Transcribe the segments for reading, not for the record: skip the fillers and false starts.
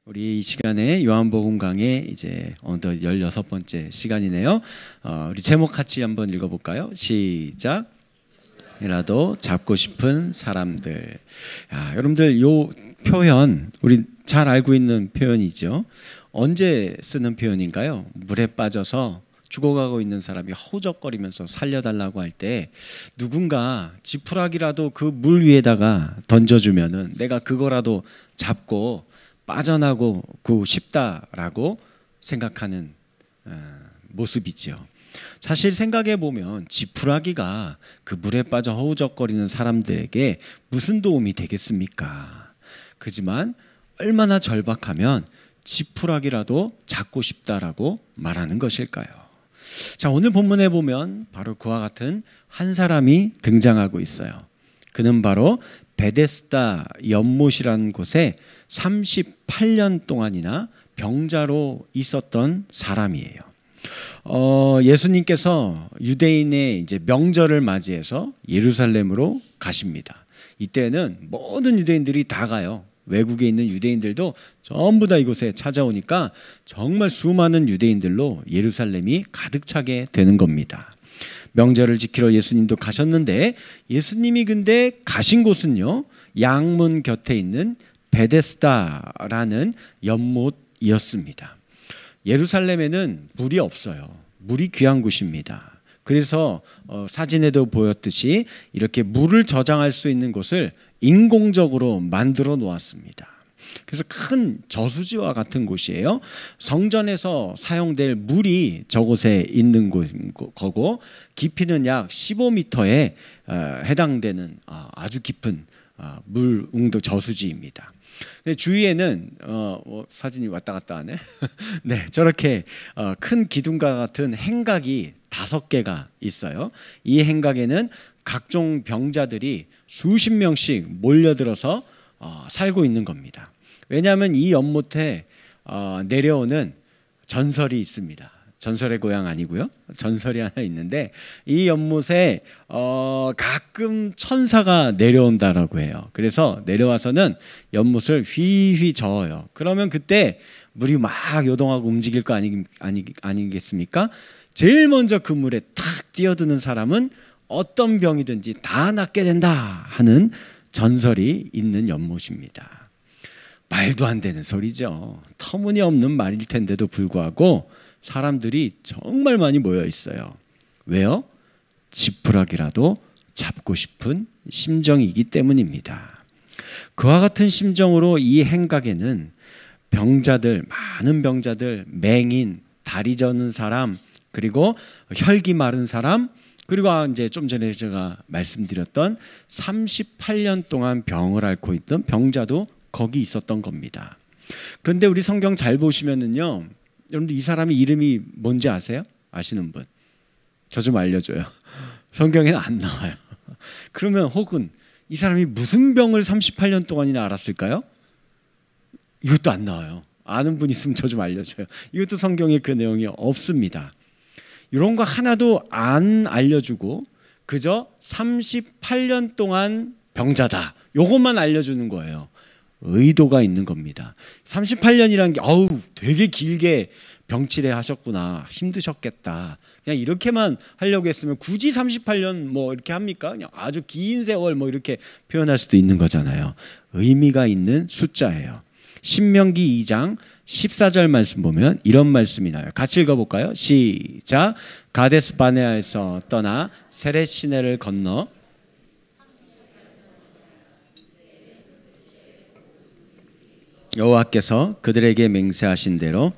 우리 이 시간에 요한복음 강의 이제 어느덧 16번째 시간이네요. 우리 제목 같이 한번 읽어볼까요? 시작. 이라도 잡고 싶은 사람들. 여러분들 요 표현 우리 잘 알고 있는 표현이죠. 언제 쓰는 표현인가요? 물에 빠져서 죽어가고 있는 사람이 허우적거리면서 살려달라고 할 때 누군가 지푸라기라도 그 물 위에다가 던져주면은 내가 그거라도 잡고 빠져나가고 싶다라고 생각하는 모습이지요. 사실 생각해 보면 지푸라기가 그 물에 빠져 허우적거리는 사람들에게 무슨 도움이 되겠습니까? 그지만 얼마나 절박하면 지푸라기라도 잡고 싶다라고 말하는 것일까요? 자, 오늘 본문에 보면 바로 그와 같은 한 사람이 등장하고 있어요. 그는 바로 베데스다 연못이라는 곳에 38년 동안이나 병자로 있었던 사람이에요. 예수님께서 유대인의 이제 명절을 맞이해서 예루살렘으로 가십니다. 이때는 모든 유대인들이 다 가요. 외국에 있는 유대인들도 전부 다 이곳에 찾아오니까 정말 수많은 유대인들로 예루살렘이 가득 차게 되는 겁니다. 명절을 지키러 예수님도 가셨는데 예수님이 근데 가신 곳은요, 양문 곁에 있는 베데스다라는 연못이었습니다. 예루살렘에는 물이 없어요. 물이 귀한 곳입니다. 그래서 사진에도 보였듯이 이렇게 물을 저장할 수 있는 곳을 인공적으로 만들어 놓았습니다. 그래서 큰 저수지와 같은 곳이에요. 성전에서 사용될 물이 저곳에 있는 거고 깊이는 약 15m에 해당되는 아주 깊은 물웅도 저수지입니다. 주위에는 사진이 왔다 갔다 하네. 네, 저렇게 큰 기둥과 같은 행각이 5개가 있어요. 이 행각에는 각종 병자들이 수십 명씩 몰려들어서 살고 있는 겁니다. 왜냐하면 이 연못에 내려오는 전설이 있습니다. 전설의 고향 아니고요. 전설이 하나 있는데 이 연못에 가끔 천사가 내려온다라고 해요. 그래서 내려와서는 연못을 휘휘 저어요. 그러면 그때 물이 막 요동하고 움직일 거 아니겠습니까? 제일 먼저 그 물에 탁 뛰어드는 사람은 어떤 병이든지 다 낫게 된다 하는 전설이 있는 연못입니다. 말도 안 되는 소리죠. 터무니없는 말일 텐데도 불구하고 사람들이 정말 많이 모여 있어요. 왜요? 지푸라기라도 잡고 싶은 심정이기 때문입니다. 그와 같은 심정으로 이 행각에는 병자들, 많은 병자들, 맹인, 다리 저는 사람, 그리고 혈기 마른 사람, 그리고 이제 좀 전에 제가 말씀드렸던 38년 동안 병을 앓고 있던 병자도 거기 있었던 겁니다. 그런데 우리 성경 잘 보시면은요, 여러분들 이 사람의 이름이 뭔지 아세요? 아시는 분? 저 좀 알려줘요. 성경에는 안 나와요. 그러면 혹은 이 사람이 무슨 병을 38년 동안이나 앓았을까요? 이것도 안 나와요. 아는 분 있으면 저 좀 알려줘요. 이것도 성경에 그 내용이 없습니다. 이런 거 하나도 안 알려주고 그저 38년 동안 병자다, 요것만 알려주는 거예요. 의도가 있는 겁니다. 38년이라는 게 되게 길게 병치레 하셨구나, 힘드셨겠다, 그냥 이렇게만 하려고 했으면 굳이 38년 뭐 이렇게 합니까? 그냥 아주 긴 세월 뭐 이렇게 표현할 수도 있는 거잖아요. 의미가 있는 숫자예요. 신명기 2장 14절 말씀 보면 이런 말씀이 나와요. 같이 읽어볼까요? 시작. 가데스 바네아에서 떠나 세렛 시내를 건너 여호와께서 그들에게 맹세하신 대로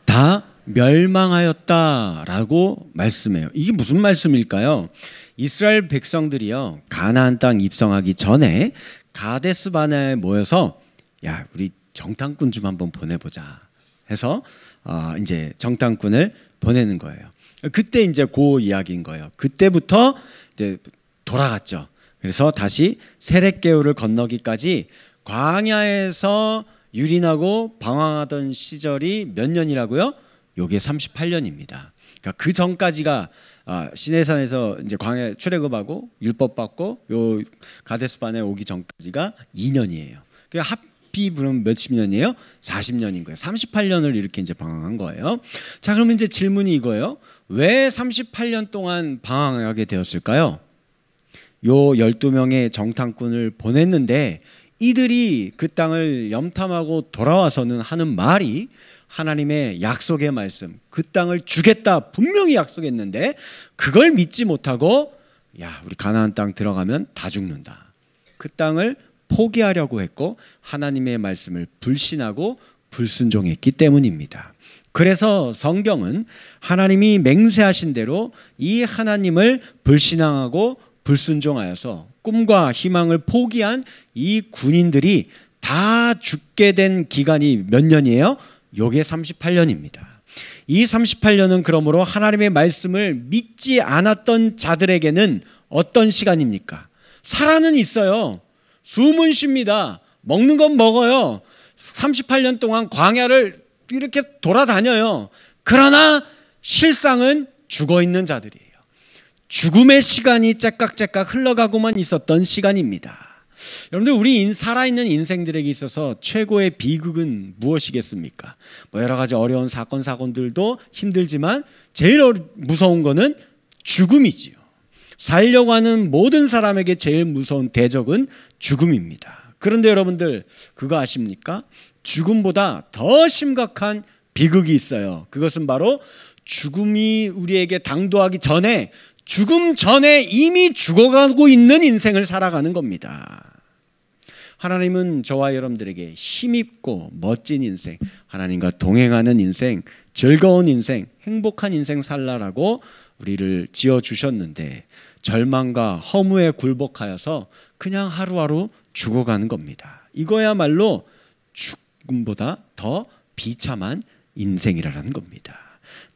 다 멸망하였다라고 말씀해요. 이게 무슨 말씀일까요? 이스라엘 백성들이요, 가나안 땅 입성하기 전에 가데스 바네아에 모여서 야, 우리 정탐꾼 좀 한번 보내보자 해서 이제 정탐꾼을 보내는 거예요. 그때 이제 그 이야기인 거예요. 그때부터 이제 돌아갔죠. 그래서 다시 세렛게우를 건너기까지 광야에서 유린하고 방황하던 시절이 몇 년이라고요? 요게 38년입니다. 그러니까 그 전까지가 시내산에서 이제 광야 출애굽하고 율법 받고 요 가데스 바네아 오기 전까지가 2년이에요. 그러니까 깊이 그럼 몇십 년이에요? 40년인 거예요. 38년을 이렇게 이제 방황한 거예요. 자, 그러면 이제 질문이 이거예요. 왜 38년 동안 방황하게 되었을까요? 요 12명의 정탐꾼을 보냈는데 이들이 그 땅을 염탐하고 돌아와서는 하는 말이 하나님의 약속의 말씀, 그 땅을 주겠다 분명히 약속했는데 그걸 믿지 못하고 야, 우리 가나안 땅 들어가면 다 죽는다. 그 땅을 포기하려고 했고 하나님의 말씀을 불신하고 불순종했기 때문입니다. 그래서 성경은 하나님이 맹세하신 대로 이 하나님을 불신앙하고 불순종하여서 꿈과 희망을 포기한 이 군인들이 다 죽게 된 기간이 몇 년이에요? 요게 38년입니다. 이 38년은 그러므로 하나님의 말씀을 믿지 않았던 자들에게는 어떤 시간입니까? 살아는 있어요. 숨은 쉽니다. 먹는 건 먹어요. 38년 동안 광야를 이렇게 돌아다녀요. 그러나 실상은 죽어있는 자들이에요. 죽음의 시간이 째깍째깍 흘러가고만 있었던 시간입니다. 여러분들, 우리 살아있는 인생들에게 있어서 최고의 비극은 무엇이겠습니까? 뭐 여러 가지 어려운 사건들도 힘들지만 제일 무서운 거는 죽음이지요. 살려고 하는 모든 사람에게 제일 무서운 대적은 죽음입니다. 그런데 여러분들 그거 아십니까? 죽음보다 더 심각한 비극이 있어요. 그것은 바로 죽음이 우리에게 당도하기 전에, 죽음 전에 이미 죽어가고 있는 인생을 살아가는 겁니다. 하나님은 저와 여러분들에게 힘있고 멋진 인생, 하나님과 동행하는 인생, 즐거운 인생, 행복한 인생 살라라고 우리를 지어주셨는데 절망과 허무에 굴복하여서 그냥 하루하루 죽어가는 겁니다. 이거야말로 죽음보다 더 비참한 인생이라는 겁니다.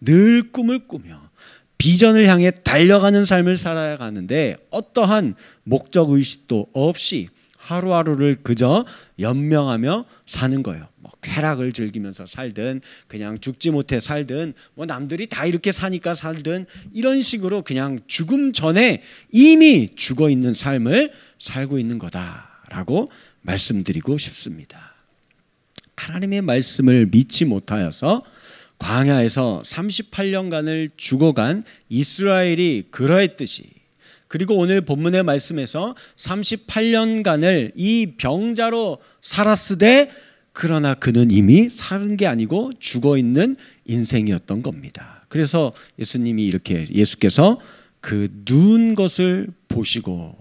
늘 꿈을 꾸며 비전을 향해 달려가는 삶을 살아가는데 어떠한 목적의식도 없이 하루하루를 그저 연명하며 사는 거예요. 뭐 쾌락을 즐기면서 살든 그냥 죽지 못해 살든 뭐 남들이 다 이렇게 사니까 살든 이런 식으로 그냥 죽음 전에 이미 죽어 있는 삶을 살고 있는 거다라고 말씀드리고 싶습니다. 하나님의 말씀을 믿지 못하여서 광야에서 38년간을 죽어간 이스라엘이 그러했듯이, 그리고 오늘 본문의 말씀에서 38년간을 이 병자로 살았으되 그러나 그는 이미 사는 게 아니고 죽어 있는 인생이었던 겁니다. 그래서 예수께서 그 누운 것을 보시고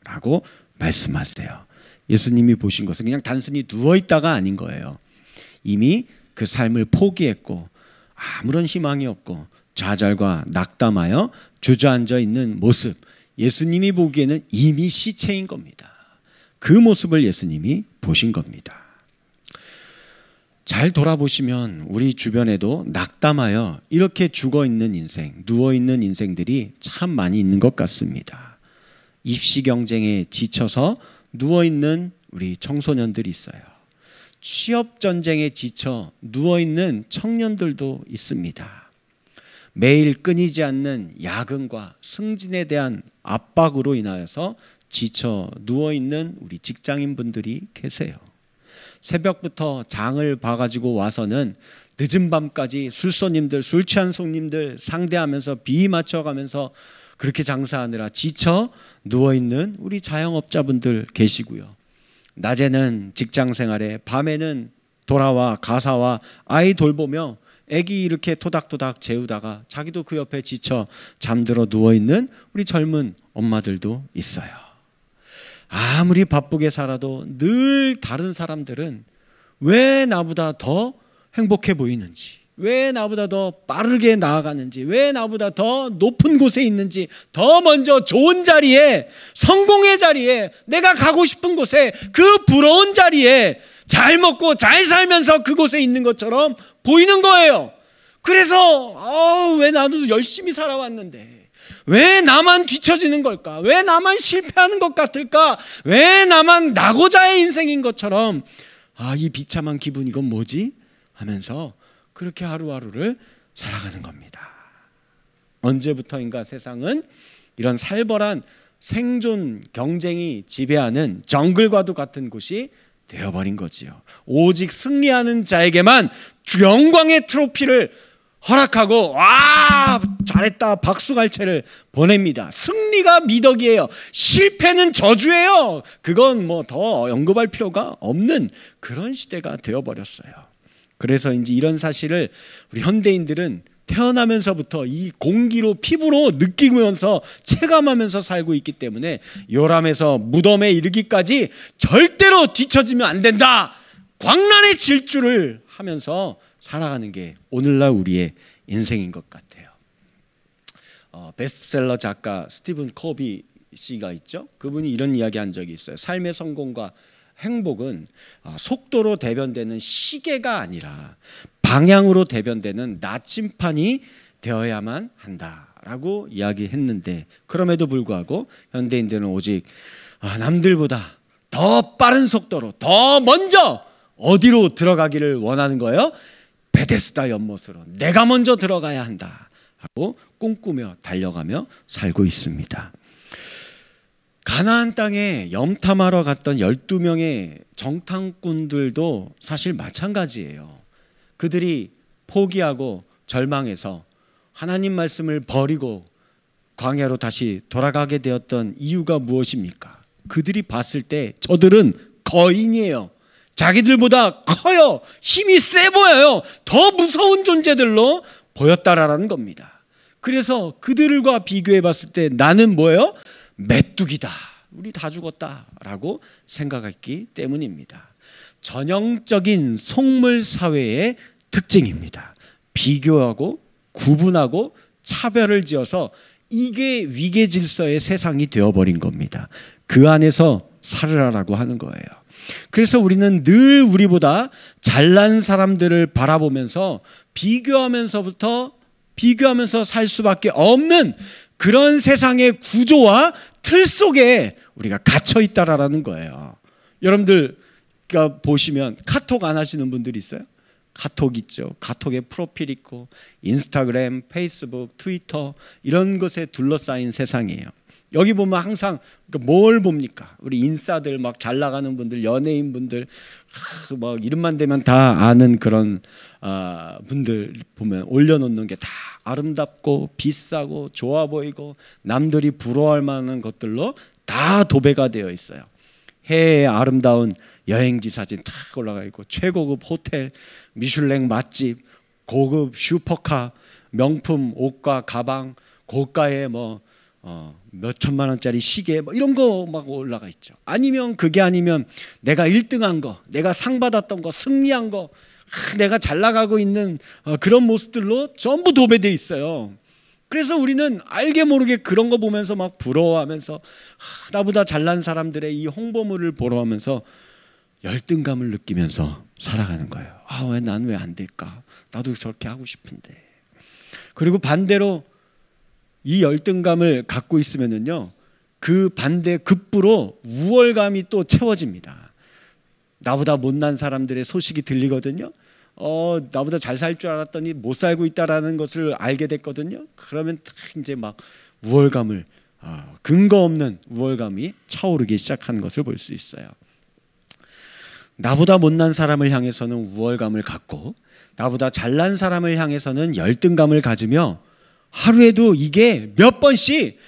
라고 말씀하세요. 예수님이 보신 것은 그냥 단순히 누워있다가 아닌 거예요. 이미 그 삶을 포기했고 아무런 희망이 없고 좌절과 낙담하여 주저앉아 있는 모습, 예수님이 보기에는 이미 시체인 겁니다. 그 모습을 예수님이 보신 겁니다. 잘 돌아보시면 우리 주변에도 낙담하여 이렇게 죽어있는 인생, 누워있는 인생들이 참 많이 있는 것 같습니다. 입시 경쟁에 지쳐서 누워있는 우리 청소년들이 있어요. 취업 전쟁에 지쳐 누워있는 청년들도 있습니다. 매일 끊이지 않는 야근과 승진에 대한 압박으로 인하여서 지쳐 누워있는 우리 직장인분들이 계세요. 새벽부터 장을 봐가지고 와서는 늦은 밤까지 술손님들, 술 취한 손님들 상대하면서 비 맞춰가면서 그렇게 장사하느라 지쳐 누워있는 우리 자영업자분들 계시고요. 낮에는 직장 생활에, 밤에는 돌아와 가사와 아이 돌보며 애기 이렇게 토닥토닥 재우다가 자기도 그 옆에 지쳐 잠들어 누워있는 우리 젊은 엄마들도 있어요. 아무리 바쁘게 살아도 늘 다른 사람들은 왜 나보다 더 행복해 보이는지, 왜 나보다 더 빠르게 나아가는지, 왜 나보다 더 높은 곳에 있는지, 더 먼저 좋은 자리에, 성공의 자리에, 내가 가고 싶은 곳에, 그 부러운 자리에 잘 먹고 잘 살면서 그곳에 있는 것처럼 보이는 거예요. 그래서 왜 나도 열심히 살아왔는데 왜 나만 뒤처지는 걸까? 왜 나만 실패하는 것 같을까? 왜 나만 낙오자의 인생인 것처럼 이 비참한 기분 이건 뭐지? 하면서 그렇게 하루하루를 살아가는 겁니다. 언제부터인가 세상은 이런 살벌한 생존 경쟁이 지배하는 정글과도 같은 곳이 되어버린 거지요. 오직 승리하는 자에게만 영광의 트로피를 허락하고 와 잘했다 박수갈채를 보냅니다. 승리가 미덕이에요. 실패는 저주예요. 그건 뭐 더 언급할 필요가 없는 그런 시대가 되어버렸어요. 그래서 이제 이런 사실을 우리 현대인들은 태어나면서부터 이 공기로 피부로 느끼면서 체감하면서 살고 있기 때문에 요람에서 무덤에 이르기까지 절대로 뒤처지면 안 된다. 광란의 질주를 하면서 살아가는 게 오늘날 우리의 인생인 것 같아요. 베스트셀러 작가 스티븐 코비 씨가 있죠. 그분이 이런 이야기 한 적이 있어요. 삶의 성공과 행복은 속도로 대변되는 시계가 아니라 방향으로 대변되는 나침판이 되어야만 한다라고 이야기했는데, 그럼에도 불구하고 현대인들은 오직 남들보다 더 빠른 속도로 더 먼저 어디로 들어가기를 원하는 거예요? 베데스다 연못으로 내가 먼저 들어가야 한다 하고 꿈꾸며 달려가며 살고 있습니다. 가나안 땅에 염탐하러 갔던 12명의 정탐꾼들도 사실 마찬가지예요. 그들이 포기하고 절망해서 하나님 말씀을 버리고 광야로 다시 돌아가게 되었던 이유가 무엇입니까? 그들이 봤을 때 저들은 거인이에요. 자기들보다 커요. 힘이 세 보여요. 더 무서운 존재들로 보였다라는 겁니다. 그래서 그들과 비교해 봤을 때 나는 뭐예요? 메뚜기다. 우리 다 죽었다라고 생각했기 때문입니다. 전형적인 속물 사회의 특징입니다. 비교하고 구분하고 차별을 지어서 이게 위계 질서의 세상이 되어버린 겁니다. 그 안에서 살으라라고 하는 거예요. 그래서 우리는 늘 우리보다 잘난 사람들을 바라보면서 비교하면서 살 수밖에 없는 그런 세상의 구조와 틀 속에 우리가 갇혀 있다라는 거예요. 여러분들 보시면 카톡 안 하시는 분들이 있어요? 카톡 있죠. 카톡에 프로필 있고 인스타그램, 페이스북, 트위터 이런 것에 둘러싸인 세상이에요. 여기 보면 항상 뭘 봅니까? 우리 인싸들 막 잘 나가는 분들, 연예인 분들 막 이름만 대면 다 아는 그런 분들 보면 올려놓는 게 다 아름답고 비싸고 좋아 보이고 남들이 부러워할 만한 것들로 다 도배가 되어 있어요. 해외의 아름다운 여행지 사진 다 올라가 있고 최고급 호텔, 미슐랭 맛집, 고급 슈퍼카, 명품 옷과 가방, 고가의 몇 천만 원짜리 시계 이런 거 막 올라가 있죠. 아니면 그게 아니면 내가 1등한 거, 내가 상 받았던 거, 승리한 거, 내가 잘 나가고 있는 그런 모습들로 전부 도배되어 있어요. 그래서 우리는 알게 모르게 그런 거 보면서 막 부러워하면서 나보다 잘난 사람들의 이 홍보물을 보러 하면서 열등감을 느끼면서 살아가는 거예요. 왜 난 왜 안 될까? 나도 저렇게 하고 싶은데. 그리고 반대로 이 열등감을 갖고 있으면은요, 그 반대 급부로 우월감이 또 채워집니다. 나보다 못난 사람들의 소식이 들리거든요. 나보다 잘 살 줄 알았더니 못 살고 있다라는 것을 알게 됐거든요. 그러면 이제 막 우월감을 근거 없는 우월감이 차오르기 시작하는 것을 볼 수 있어요. 나보다 못난 사람을 향해서는 우월감을 갖고 나보다 잘난 사람을 향해서는 열등감을 가지며 하루에도 이게 몇 번씩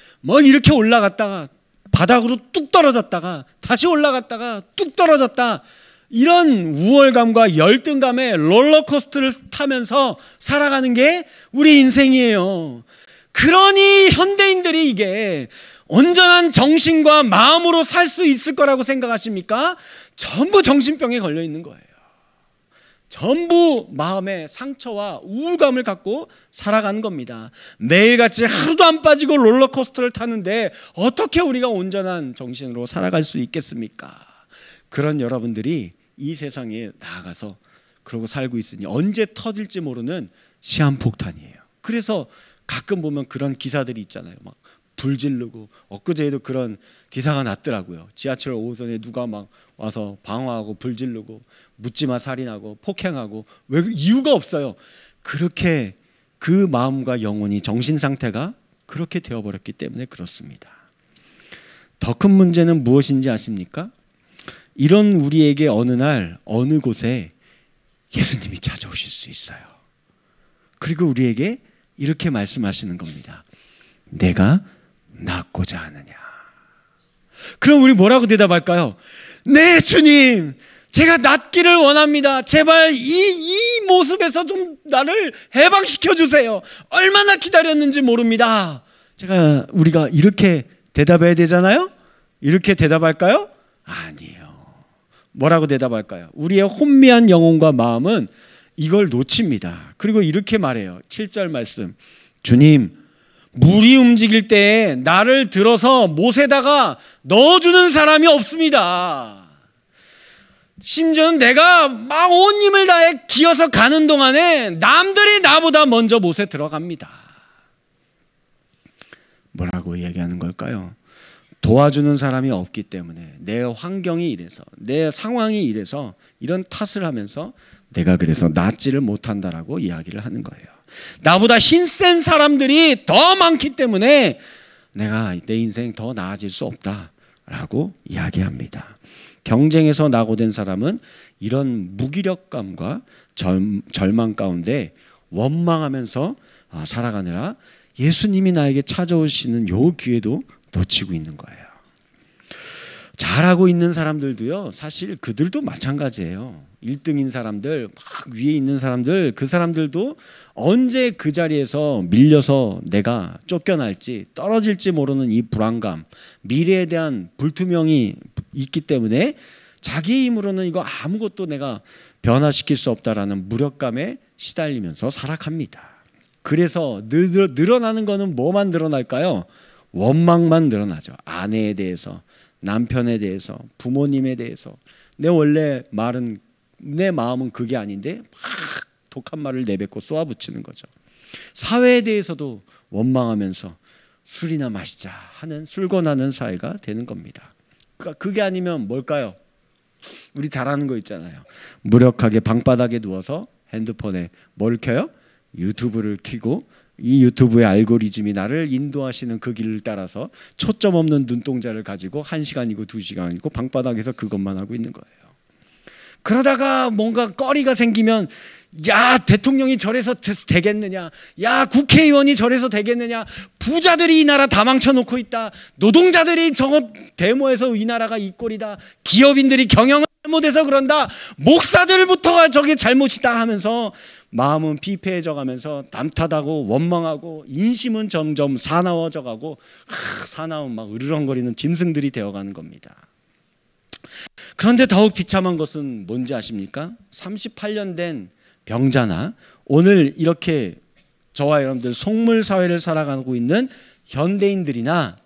이렇게 올라갔다가 바닥으로 뚝 떨어졌다가 다시 올라갔다가 뚝 떨어졌다, 이런 우월감과 열등감의 롤러코스터를 타면서 살아가는 게 우리 인생이에요. 그러니 현대인들이 이게 온전한 정신과 마음으로 살 수 있을 거라고 생각하십니까? 전부 정신병에 걸려 있는 거예요. 전부 마음의 상처와 우울감을 갖고 살아가는 겁니다. 매일같이 하루도 안 빠지고 롤러코스터를 타는데 어떻게 우리가 온전한 정신으로 살아갈 수 있겠습니까? 그런 여러분들이 이 세상에 나아가서 그러고 살고 있으니 언제 터질지 모르는 시한폭탄이에요. 그래서 가끔 보면 그런 기사들이 있잖아요. 막 불 지르고, 엊그제에도 그런 기사가 났더라고요. 지하철 5호선에 누가 막 와서 방화하고 불 지르고 묻지마 살인하고 폭행하고, 왜 이유가 없어요. 그렇게 그 마음과 영혼이, 정신 상태가 그렇게 되어버렸기 때문에 그렇습니다. 더 큰 문제는 무엇인지 아십니까? 이런 우리에게 어느 날 어느 곳에 예수님이 찾아오실 수 있어요. 그리고 우리에게 이렇게 말씀하시는 겁니다. 내가 낫고자 하느냐. 그럼 우리 뭐라고 대답할까요? 네, 주님, 제가 낫기를 원합니다. 제발 이 모습에서 좀 나를 해방시켜 주세요. 얼마나 기다렸는지 모릅니다. 우리가 이렇게 대답해야 되잖아요. 이렇게 대답할까요? 아니에요. 뭐라고 대답할까요? 우리의 혼미한 영혼과 마음은 이걸 놓칩니다. 그리고 이렇게 말해요. 7절 말씀. 주님, 물이 움직일 때 나를 들어서 못에다가 넣어주는 사람이 없습니다. 심지어는 내가 막 온 힘을 다해 기어서 가는 동안에 남들이 나보다 먼저 못에 들어갑니다. 뭐라고 얘기하는 걸까요? 도와주는 사람이 없기 때문에, 내 환경이 이래서, 내 상황이 이래서 이런 탓을 하면서 내가 그래서 낫지를 못한다라고 이야기를 하는 거예요. 나보다 힘센 사람들이 더 많기 때문에 내가 내 인생 더 나아질 수 없다라고 이야기합니다. 경쟁에서 낙오된 사람은 이런 무기력감과 절망 가운데 원망하면서 살아가느라 예수님이 나에게 찾아오시는 요 기회도 놓치고 있는 거예요. 잘하고 있는 사람들도요, 사실 그들도 마찬가지예요. 1등인 사람들, 막 위에 있는 사람들, 그 사람들도 언제 그 자리에서 밀려서 내가 쫓겨날지, 떨어질지 모르는 이 불안감, 미래에 대한 불투명이 있기 때문에 자기 힘으로는 이거 아무것도 내가 변화시킬 수 없다라는 무력감에 시달리면서 살아갑니다. 그래서 늘어나는 거는 뭐만 늘어날까요? 원망만 늘어나죠. 아내에 대해서, 남편에 대해서, 부모님에 대해서. 내 마음은 그게 아닌데 막 독한 말을 내뱉고 쏘아붙이는 거죠. 사회에 대해서도 원망하면서 술이나 마시자 하는 술 권하는 사회가 되는 겁니다. 그게 아니면 뭘까요? 우리 잘하는 거 있잖아요. 무력하게 방바닥에 누워서 핸드폰에 뭘 켜요? 유튜브를 켜고 이 유튜브의 알고리즘이 나를 인도하시는 그 길을 따라서 초점 없는 눈동자를 가지고 1시간이고 2시간이고 방바닥에서 그것만 하고 있는 거예요. 그러다가 뭔가 꺼리가 생기면 야, 대통령이 저래서 되겠느냐, 야, 국회의원이 저래서 되겠느냐, 부자들이 이 나라 다 망쳐놓고 있다, 노동자들이 저거 데모해서 이 나라가 이 꼴이다, 기업인들이 경영을 잘못해서 그런다, 목사들부터가 저게 잘못이다 하면서 마음은 피폐해져 가면서 남탓하고 원망하고 인심은 점점 사나워져 가고 사나운 막 으르렁거리는 짐승들이 되어가는 겁니다. 그런데 더욱 비참한 것은 뭔지 아십니까? 38년 된 병자나 오늘 이렇게 저와 여러분들 속물 사회를 살아가고 있는 현대인들이나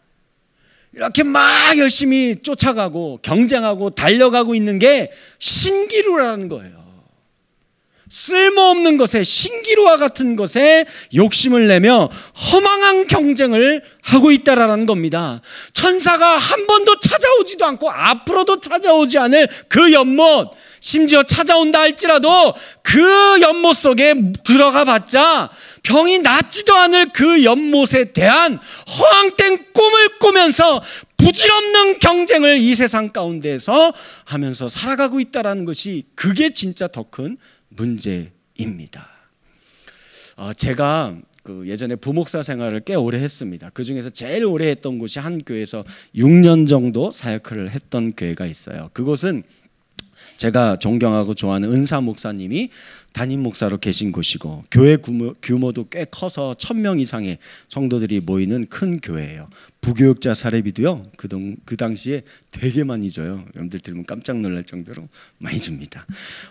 이렇게 막 열심히 쫓아가고 경쟁하고 달려가고 있는 게 신기루라는 거예요. 쓸모없는 것에, 신기루와 같은 것에 욕심을 내며 허망한 경쟁을 하고 있다라는 겁니다. 천사가 한 번도 찾아오지도 않고 앞으로도 찾아오지 않을 그 연못, 심지어 찾아온다 할지라도 그 연못 속에 들어가 봤자 병이 낫지도 않을 그 연못에 대한 허황된 꿈을 꾸면서 부질없는 경쟁을 이 세상 가운데서 하면서 살아가고 있다는 것이, 그게 진짜 더 큰 문제입니다. 제가 예전에 부목사 생활을 꽤 오래 했습니다. 그 중에서 제일 오래 했던 곳이 한 교회에서 6년 정도 사역을 했던 교회가 있어요. 그곳은 제가 존경하고 좋아하는 은사 목사님이 담임 목사로 계신 곳이고, 교회 규모도 꽤 커서 1000명 이상의 성도들이 모이는 큰 교회예요. 부교육자 사례비도요, 그 당시에 되게 많이 줘요. 여러분들 들으면 깜짝 놀랄 정도로 많이 줍니다.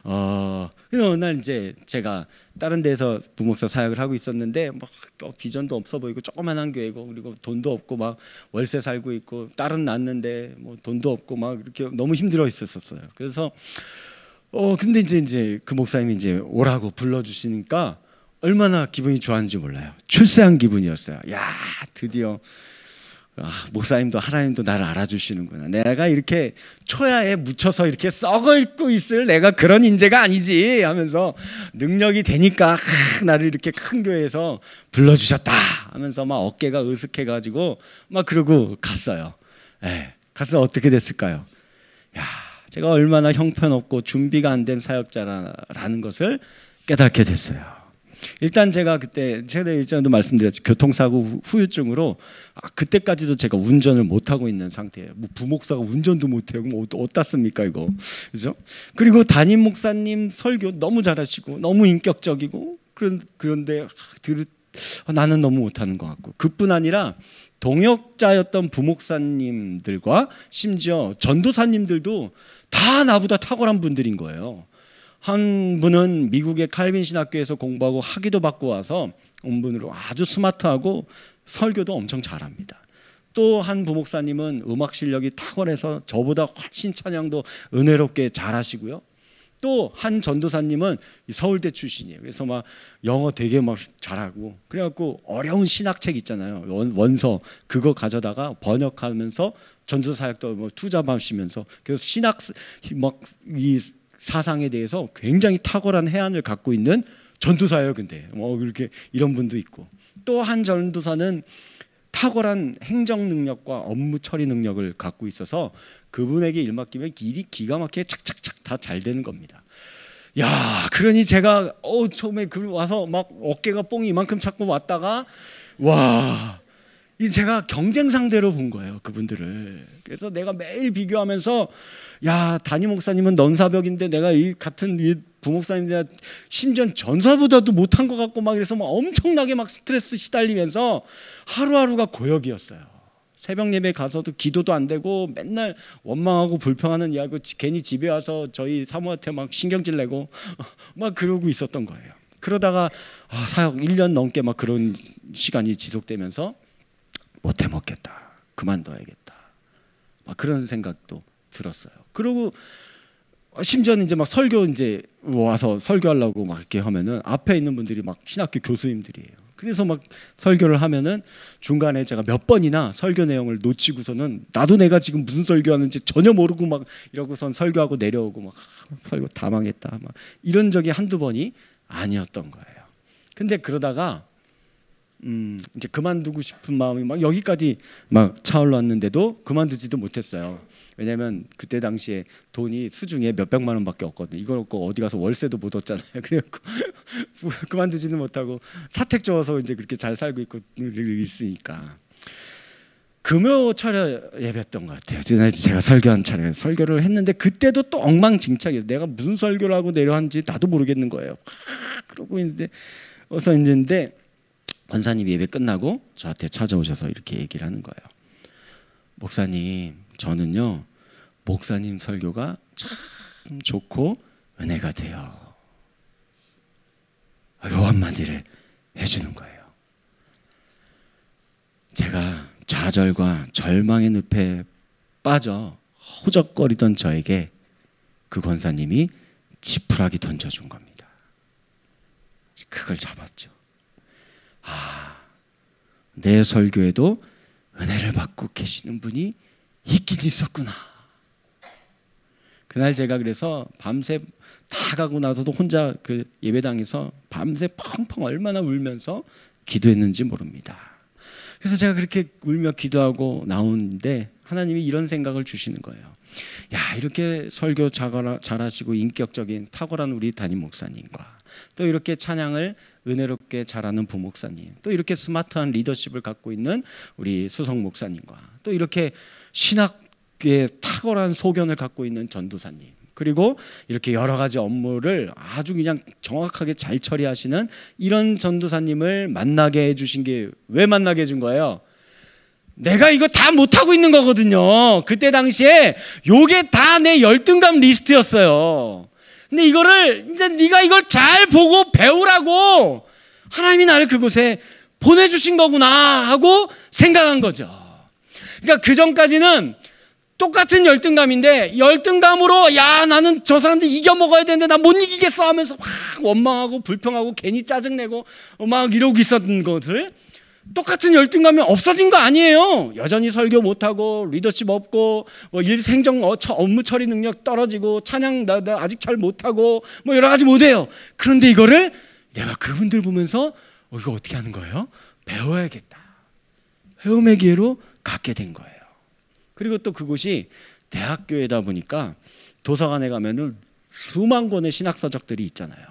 그래서 어느 날 이제 제가 다른 데서 부목사 사역을 하고 있었는데 막 비전도 없어 보이고 조그만한 교회고, 그리고 돈도 없고 막 월세 살고 있고 딸은 낳았는데 뭐 돈도 없고 막 이렇게 너무 힘들어 있었어요. 그래서 근데 이제 그 목사님이 이제 오라고 불러주시니까 얼마나 기분이 좋았는지 몰라요. 출세한 기분이었어요. 야, 드디어 목사님도 하나님도 나를 알아주시는구나. 내가 이렇게 초야에 묻혀서 이렇게 썩어 있고 있을 내가 그런 인재가 아니지 하면서 능력이 되니까 나를 이렇게 큰 교회에서 불러주셨다 하면서 막 어깨가 으슥해가지고 막 그러고 갔어요. 가서 어떻게 됐을까요? 야, 제가 얼마나 형편없고 준비가 안 된 사역자라는 것을 깨닫게 됐어요. 일단 제가 그때 일전에도 말씀드렸죠. 교통사고 후유증으로 그때까지도 제가 운전을 못 하고 있는 상태예요. 뭐 부목사가 운전도 못 해요. 그럼 어디다 씁니까 이거, 그죠? 그리고 담임 목사님 설교 너무 잘하시고 너무 인격적이고 그런데 나는 너무 못하는 것 같고, 그뿐 아니라 동역자였던 부목사님들과 심지어 전도사님들도 다 나보다 탁월한 분들인 거예요. 한 분은 미국의 칼빈 신학교에서 공부하고 학위도 받고 와서 온 분으로 아주 스마트하고 설교도 엄청 잘합니다. 또 한 부목사님은 음악 실력이 탁월해서 저보다 훨씬 찬양도 은혜롭게 잘하시고요. 또 한 전도사님은 서울대 출신이에요. 그래서 막 영어 되게 막 잘하고, 그래갖고 어려운 신학책 있잖아요. 원서 그거 가져다가 번역하면서 전도사역도 뭐 투잡하시면서, 그래서 신학 막 이 사상에 대해서 굉장히 탁월한 해안을 갖고 있는 전도사예요. 근데 뭐 그렇게 이런 분도 있고, 또 한 전도사는 탁월한 행정 능력과 업무 처리 능력을 갖고 있어서 그분에게 일 맡기면 일이 기가 막히게 착착착 다 잘 되는 겁니다. 야, 그러니 제가 처음에 와서 막 어깨가 뽕이 이만큼 잡고 왔다가 와, 이 제가 경쟁 상대로 본 거예요, 그분들을. 그래서 내가 매일 비교하면서, 야, 담임 목사님은 넘사벽인데 내가 이 같은 부목사님들 심지어 전사보다도 못한 것 같고 막, 그래서 막 엄청나게 막 스트레스 시달리면서 하루하루가 고역이었어요. 새벽 예배 가서도 기도도 안 되고 맨날 원망하고 불평하는 이야기, 괜히 집에 와서 저희 사모한테 막 신경질 내고 막 그러고 있었던 거예요. 그러다가 사역 1년 넘게 막 그런 시간이 지속되면서 못 해먹겠다, 그만둬야겠다, 막 그런 생각도 들었어요. 그리고 심지어는 이제 막 설교 이제 와서 설교하려고 막 이렇게 하면은 앞에 있는 분들이 막 신학교 교수님들이에요. 그래서 막 설교를 하면은 중간에 제가 몇 번이나 설교 내용을 놓치고서는 나도 내가 지금 무슨 설교하는지 전혀 모르고 막 이러고선 설교하고 내려오고 막 설교 다 망했다 막 이런 적이 한두 번이 아니었던 거예요. 근데 그러다가 이제 그만두고 싶은 마음이 막 여기까지 막 차올랐는데도 그만두지도 못했어요. 왜냐면 그때 당시에 돈이 수중에 몇백만 원밖에 없거든요. 이걸 얻고 어디 가서 월세도 못 얻잖아요. 그래갖고 그만두지는 못하고 사택 줘서 이제 그렇게 잘 살고 있고 있으니까 금요철에 예배였던 것 같아요. 제가 설교한 차례 설교를 했는데 그때도 또 엉망진창이에요. 내가 무슨 설교를 하고 내려왔는지 나도 모르겠는 거예요. 그러고 있는데 권사님 예배 끝나고 저한테 찾아오셔서 이렇게 얘기를 하는 거예요. 목사님, 저는요 목사님 설교가 참 좋고 은혜가 돼요. 요 한마디를 해주는 거예요. 제가 좌절과 절망의 늪에 빠져 허우적거리던 저에게 그 권사님이 지푸라기 던져준 겁니다. 그걸 잡았죠. 내 설교에도 은혜를 받고 계시는 분이 있긴 있었구나. 그날 제가 그래서 밤새 다 가고 나서도 혼자 그 예배당에서 밤새 펑펑 얼마나 울면서 기도했는지 모릅니다. 그래서 제가 그렇게 울며 기도하고 나오는데 하나님이 이런 생각을 주시는 거예요. 야, 이렇게 설교 잘하시고 인격적인 탁월한 우리 담임 목사님과 또 이렇게 찬양을 은혜롭게 잘하는 부목사님, 또 이렇게 스마트한 리더십을 갖고 있는 우리 수석 목사님과 또 이렇게 신학의 탁월한 소견을 갖고 있는 전도사님, 그리고 이렇게 여러 가지 업무를 아주 그냥 정확하게 잘 처리하시는 이런 전도사님을 만나게 해주신 게 왜 만나게 해준 거예요? 내가 이거 다 못하고 있는 거거든요. 그때 당시에 요게 다 내 열등감 리스트였어요. 근데 이거를 이제 네가 이걸 잘 보고 배우라고 하나님이 나를 그곳에 보내주신 거구나 하고 생각한 거죠. 그러니까 그 전까지는 똑같은 열등감인데 열등감으로 야, 나는 저 사람들 이겨먹어야 되는데 나 못 이기겠어 하면서 막 원망하고 불평하고 괜히 짜증내고 막 이러고 있었던 것을 똑같은 열등감이 없어진 거 아니에요. 여전히 설교 못하고 리더십 없고 행정 업무 처리 능력 떨어지고 찬양 나 아직 잘 못하고 뭐 여러 가지 못해요. 그런데 이거를 내가 그분들 보면서 이거 어떻게 하는 거예요? 배워야겠다. 배움의 기회로 갖게 된 거예요. 그리고 또 그곳이 대학교에다 보니까 도서관에 가면은 수만 권의 신학서적들이 있잖아요.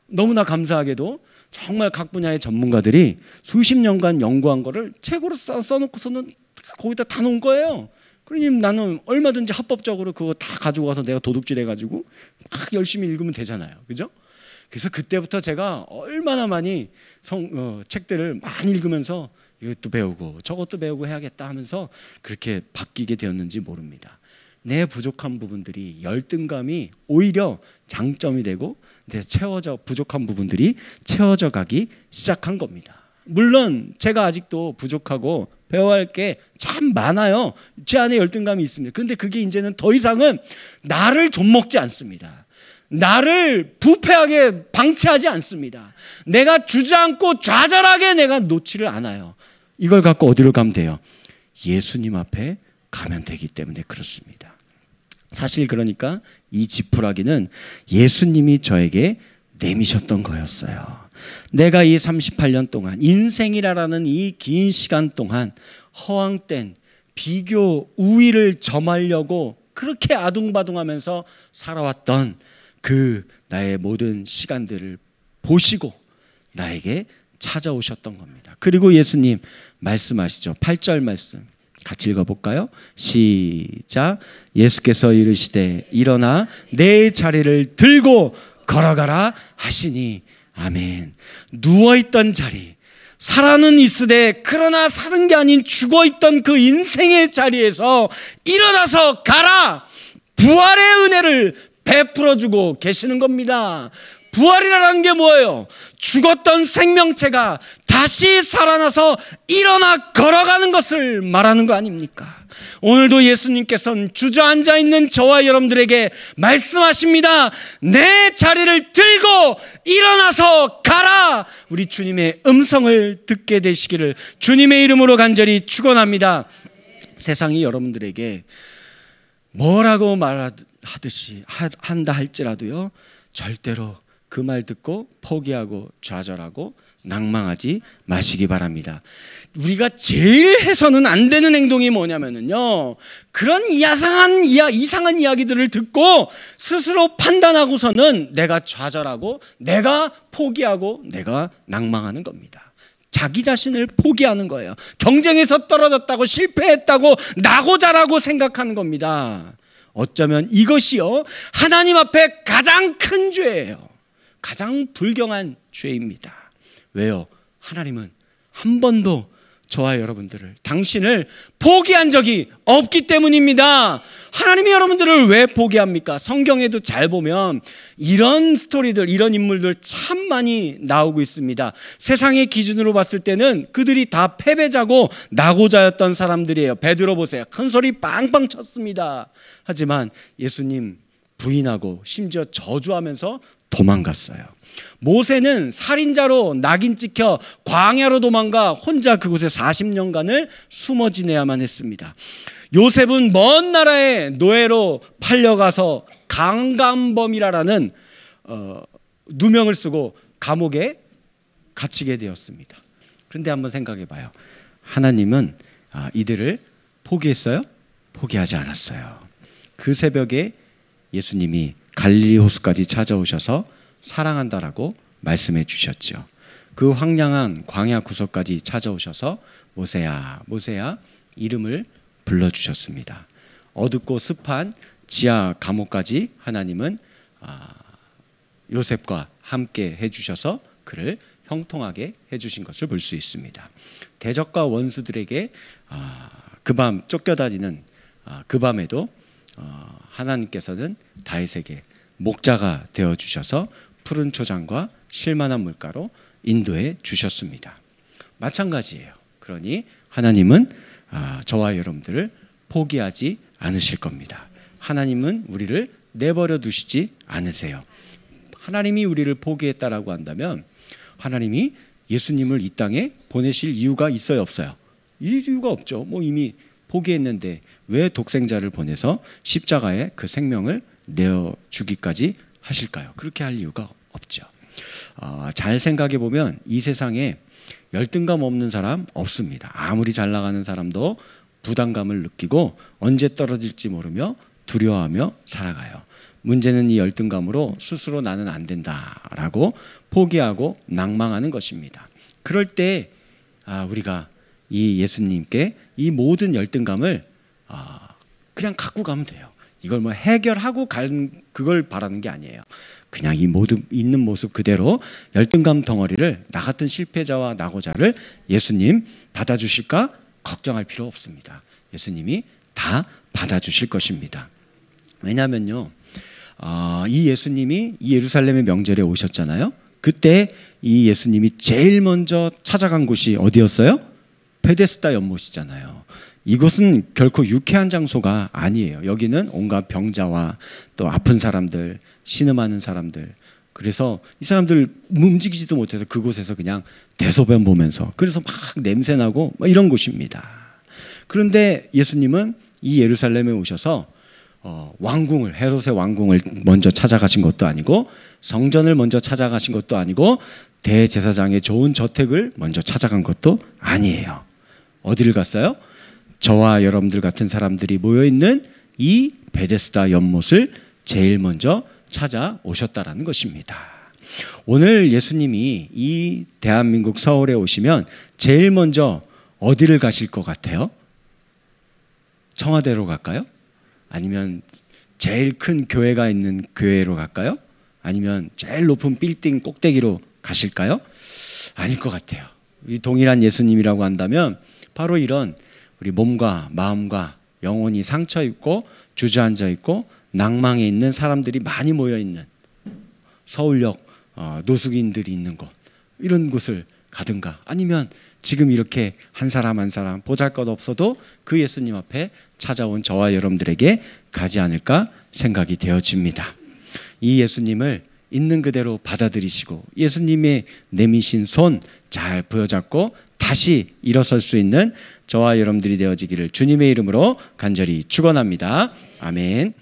너무나 감사하게도 정말 각 분야의 전문가들이 수십 년간 연구한 거를 책으로 써놓고서는 거기다 다 놓은 거예요. 그러니 나는 얼마든지 합법적으로 그거 다 가지고 가서 내가 도둑질 해가지고 막 열심히 읽으면 되잖아요. 그죠? 그래서 그때부터 제가 얼마나 많이 책들을 많이 읽으면서 이것도 배우고 저것도 배우고 해야겠다 하면서 그렇게 바뀌게 되었는지 모릅니다. 내 부족한 부분들이 열등감이 오히려 장점이 되고 내 부족한 부분들이 채워져 가기 시작한 겁니다. 물론 제가 아직도 부족하고 배워야 할 게 참 많아요. 제 안에 열등감이 있습니다. 그런데 그게 이제는 더 이상은 나를 좀먹지 않습니다. 나를 부패하게 방치하지 않습니다. 내가 주저앉고 좌절하게 내가 놓지를 않아요. 이걸 갖고 어디로 가면 돼요? 예수님 앞에 가면 되기 때문에 그렇습니다. 사실 그러니까 이 지푸라기는 예수님이 저에게 내미셨던 거였어요. 내가 이 38년 동안 인생이라는 이 긴 시간 동안 허황된 비교 우위를 점하려고 그렇게 아둥바둥하면서 살아왔던 그 나의 모든 시간들을 보시고 나에게 찾아오셨던 겁니다. 그리고 예수님 말씀하시죠. 8절 말씀 같이 읽어볼까요? 시작. 예수께서 이르시되 일어나 내 자리를 들고 걸어가라 하시니 아멘. 누워있던 자리, 살아는 있으되 그러나 사는 게 아닌 죽어있던 그 인생의 자리에서 일어나서 가라. 부활의 은혜를 베풀어주고 계시는 겁니다. 부활이라는 게 뭐예요? 죽었던 생명체가 다시 살아나서 일어나 걸어가는 것을 말하는 거 아닙니까? 오늘도 예수님께서는 주저앉아 있는 저와 여러분들에게 말씀하십니다. 내 자리를 들고 일어나서 가라. 우리 주님의 음성을 듣게 되시기를 주님의 이름으로 간절히 축원합니다. 세상이 여러분들에게 뭐라고 말하듯이 한다 할지라도요, 절대로 그 말 듣고 포기하고 좌절하고 낭망하지 마시기 바랍니다. 우리가 제일 해서는 안 되는 행동이 뭐냐면요, 그런 이상한 이야기들을 듣고 스스로 판단하고서는 내가 좌절하고 내가 포기하고 내가 낭망하는 겁니다. 자기 자신을 포기하는 거예요. 경쟁에서 떨어졌다고 실패했다고 나고자라고 생각하는 겁니다. 어쩌면 이것이요, 하나님 앞에 가장 큰 죄예요. 가장 불경한 죄입니다. 왜요? 하나님은 한 번도 저와 여러분들을, 당신을 포기한 적이 없기 때문입니다. 하나님이 여러분들을 왜 포기합니까? 성경에도 잘 보면 이런 스토리들, 이런 인물들 참 많이 나오고 있습니다. 세상의 기준으로 봤을 때는 그들이 다 패배자고 낙오자였던 사람들이에요. 베드로 보세요. 큰 소리 빵빵 쳤습니다. 하지만 예수님 부인하고 심지어 저주하면서 도망갔어요. 모세는 살인자로 낙인 찍혀 광야로 도망가 혼자 그곳에 40년간을 숨어 지내야만 했습니다. 요셉은 먼 나라의 노예로 팔려가서 강간범이라는 누명을 쓰고 감옥에 갇히게 되었습니다. 그런데 한번 생각해 봐요. 하나님은 이들을 포기했어요? 포기하지 않았어요. 그 새벽에 예수님이 갈릴리 호수까지 찾아오셔서 사랑한다라고 말씀해 주셨죠. 그 황량한 광야 구석까지 찾아오셔서 모세야 모세야 이름을 불러주셨습니다. 어둡고 습한 지하 감옥까지 하나님은 요셉과 함께 해주셔서 그를 형통하게 해주신 것을 볼 수 있습니다. 대적과 원수들에게 그 밤 쫓겨다니는 그 밤에도 하나님께서는 다윗에게 목자가 되어주셔서 푸른 초장과 실만한 물가로 인도해 주셨습니다. 마찬가지예요. 그러니 하나님은 저와 여러분들을 포기하지 않으실 겁니다. 하나님은 우리를 내버려 두시지 않으세요. 하나님이 우리를 포기했다라고 한다면 하나님이 예수님을 이 땅에 보내실 이유가 있어요, 없어요? 이유가 없죠. 이미 포기했는데 왜 독생자를 보내서 십자가에 그 생명을 내어주기까지 하실까요? 그렇게 할 이유가 없죠. 잘 생각해 보면 이 세상에 열등감 없는 사람 없습니다. 아무리 잘 나가는 사람도 부담감을 느끼고 언제 떨어질지 모르며 두려워하며 살아가요. 문제는 이 열등감으로 스스로 나는 안 된다라고 포기하고 낭망하는 것입니다. 그럴 때 우리가 이 예수님께 이 모든 열등감을 그냥 갖고 가면 돼요. 이걸 뭐 해결하고 그걸 바라는 게 아니에요. 그냥 이 모든 있는 모습 그대로 열등감 덩어리를 나 같은 실패자와 낙오자를 예수님 받아주실까 걱정할 필요 없습니다. 예수님이 다 받아주실 것입니다. 왜냐하면요, 이 예수님이 이 예루살렘의 명절에 오셨잖아요. 그때 이 예수님이 제일 먼저 찾아간 곳이 어디였어요? 베데스다 연못이잖아요. 이곳은 결코 유쾌한 장소가 아니에요. 여기는 온갖 병자와 또 아픈 사람들, 신음하는 사람들, 그래서 이 사람들 움직이지도 못해서 그곳에서 그냥 대소변 보면서, 그래서 막 냄새나고 이런 곳입니다. 그런데 예수님은 이 예루살렘에 오셔서 왕궁을, 헤롯의 왕궁을 먼저 찾아가신 것도 아니고 성전을 먼저 찾아가신 것도 아니고 대제사장의 좋은 저택을 먼저 찾아간 것도 아니에요. 어디를 갔어요? 저와 여러분들 같은 사람들이 모여있는 이 베데스다 연못을 제일 먼저 찾아오셨다라는 것입니다. 오늘 예수님이 이 대한민국 서울에 오시면 제일 먼저 어디를 가실 것 같아요? 청와대로 갈까요? 아니면 제일 큰 교회가 있는 교회로 갈까요? 아니면 제일 높은 빌딩 꼭대기로 가실까요? 아닐 것 같아요. 이 동일한 예수님이라고 한다면 바로 이런 우리 몸과 마음과 영혼이 상처 입고 주저앉아 있고 낭망에 있는 사람들이 많이 모여 있는 서울역 노숙인들이 있는 곳, 이런 곳을 가든가, 아니면 지금 이렇게 한 사람 한 사람 보잘것없어도 그 예수님 앞에 찾아온 저와 여러분들에게 가지 않을까 생각이 되어집니다. 이 예수님을 있는 그대로 받아들이시고 예수님의 내미신 손 잘 부여잡고 다시 일어설 수 있는 저와 여러분들이 되어지기를 주님의 이름으로 간절히 축원합니다. 아멘.